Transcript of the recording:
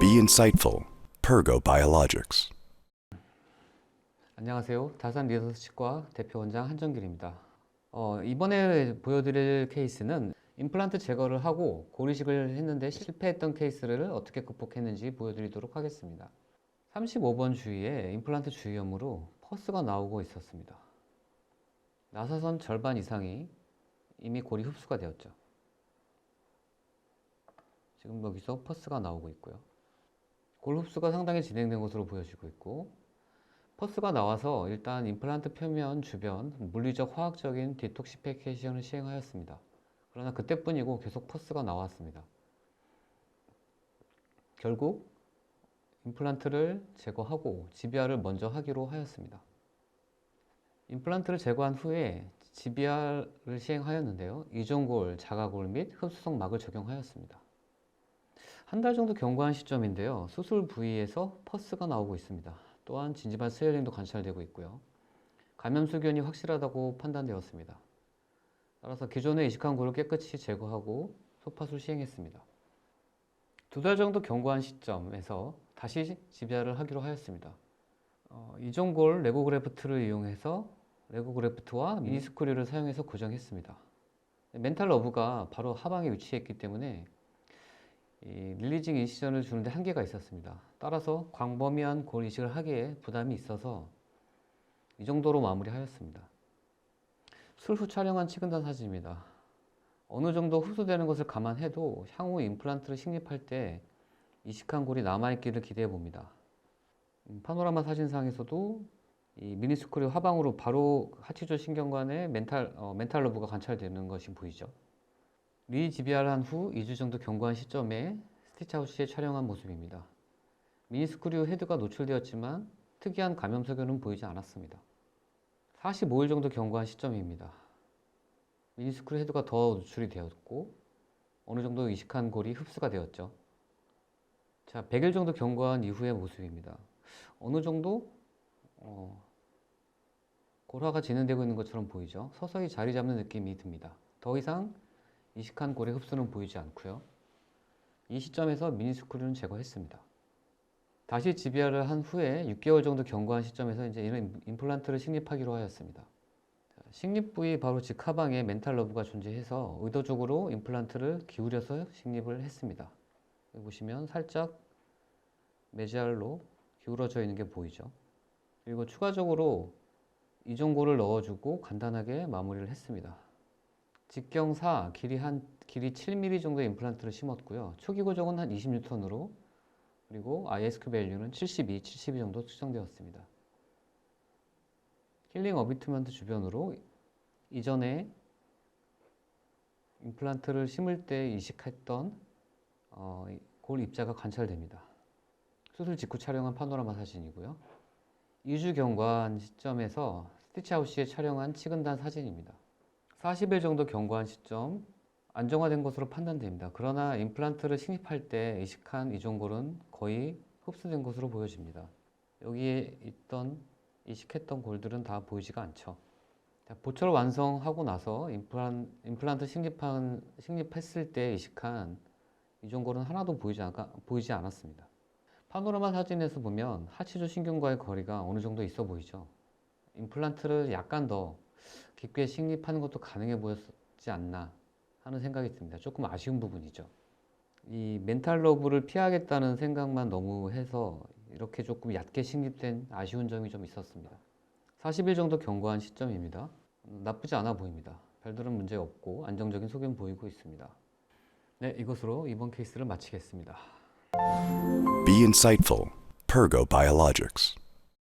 Be insightful. Pergo Biologics. 안녕하세요. 다산 리서치 치과 대표원장 한정길입니다. 이번에 보여드릴 케이스는 임플란트 제거를 하고 고리식을 했는데 실패했던 케이스를 어떻게 극복했는지 보여드리도록 하겠습니다. 35번 주위에 임플란트 주위염으로 퍼스가 나오고 있었습니다. 나사선 절반 이상이 이미 고리 흡수가 되었죠. 지금 여기서 퍼스가 나오고 있고요. 골 흡수가 상당히 진행된 것으로 보여지고 있고, 퍼스가 나와서 일단 임플란트 표면 주변 물리적 화학적인 디톡시피케이션을 시행하였습니다. 그러나 그때뿐이고 계속 퍼스가 나왔습니다. 결국 임플란트를 제거하고 GBR을 먼저 하기로 하였습니다. 임플란트를 제거한 후에 GBR을 시행하였는데요. 이종골, 자가골 및 흡수성 막을 적용하였습니다. 한 달 정도 경과한 시점인데요. 수술 부위에서 퍼스가 나오고 있습니다. 또한 진지발 스웰링도 관찰되고 있고요. 감염 소견이 확실하다고 판단되었습니다. 따라서 기존의 이식한 골을 깨끗이 제거하고 소파술 시행했습니다. 2달 정도 경과한 시점에서 다시 GBR을 하기로 하였습니다. 이종골 레고그래프트를 이용해서 레고그래프트와 미니스크류를 사용해서 고정했습니다. 멘탈 러브가 바로 하방에 위치했기 때문에 이 릴리징 인시전을 주는데 한계가 있었습니다. 따라서 광범위한 골 이식을 하기에 부담이 있어서 이 정도로 마무리하였습니다. 술 후 촬영한 치근단 사진입니다. 어느 정도 흡수되는 것을 감안해도 향후 임플란트를 식립할 때 이식한 골이 남아있기를 기대해 봅니다. 파노라마 사진상에서도 이 미니스크류 하방으로 바로 하치조 신경관의 멘탈 러브가 관찰되는 것이 보이죠. 리GBR 한 후 2주 정도 경과한 시점에 스티치아웃 시에 촬영한 모습입니다. 미니스크류 헤드가 노출되었지만 특이한 감염 소견은 보이지 않았습니다. 45일 정도 경과한 시점입니다. 미니스크류 헤드가 더 노출이 되었고 어느 정도 이식한 골이 흡수가 되었죠. 자, 100일 정도 경과한 이후의 모습입니다. 어느 정도 골화가 진행되고 있는 것처럼 보이죠. 서서히 자리 잡는 느낌이 듭니다. 더 이상 이식한 골의 흡수는 보이지 않고요. 이 시점에서 미니스크류는 제거했습니다. 다시 GBR을 한 후에 6개월 정도 경과한 시점에서 이제 이런 임플란트를 식립하기로 하였습니다. 식립 부위 바로 직하방에 멘탈 러브가 존재해서 의도적으로 임플란트를 기울여서 식립을 했습니다. 여기 보시면 살짝 메지알로 기울어져 있는 게 보이죠. 그리고 추가적으로 이종골을 넣어주고 간단하게 마무리를 했습니다. 직경사 길이 7mm 정도의 임플란트를 심었고요. 초기 고정은 한 20N으로 그리고 ISQ 밸류는 72 정도 측정되었습니다. 힐링 어비트먼트 주변으로 이전에 임플란트를 심을 때 이식했던 골 입자가 관찰됩니다. 수술 직후 촬영한 파노라마 사진이고요. 2주 경과한 시점에서 스티치아웃 시에 촬영한 치근단 사진입니다. 40일 정도 경과한 시점 안정화된 것으로 판단됩니다. 그러나 임플란트를 식립할 때 이식한 이종골은 거의 흡수된 것으로 보여집니다. 여기에 있던 이식했던 골들은 다 보이지가 않죠. 보철 완성하고 나서 임플란트 식립했을 때 이식한 이종골은 하나도 보이지 않았습니다. 파노라마 사진에서 보면 하치조 신경과의 거리가 어느 정도 있어 보이죠. 임플란트를 약간 더 깊게 식립하는 것도 가능해 보였지 않나 하는 생각이 듭니다. 조금 아쉬운 부분이죠. 이 멘탈 러브를 피하겠다는 생각만 너무 해서 이렇게 조금 얕게 식립된 아쉬운 점이 좀 있었습니다. 40일 정도 경과한 시점입니다. 나쁘지 않아 보입니다. 별다른 문제 없고 안정적인 소견 보이고 있습니다. 네, 이것으로 이번 케이스를 마치겠습니다. Be insightful. Pergo Biologics.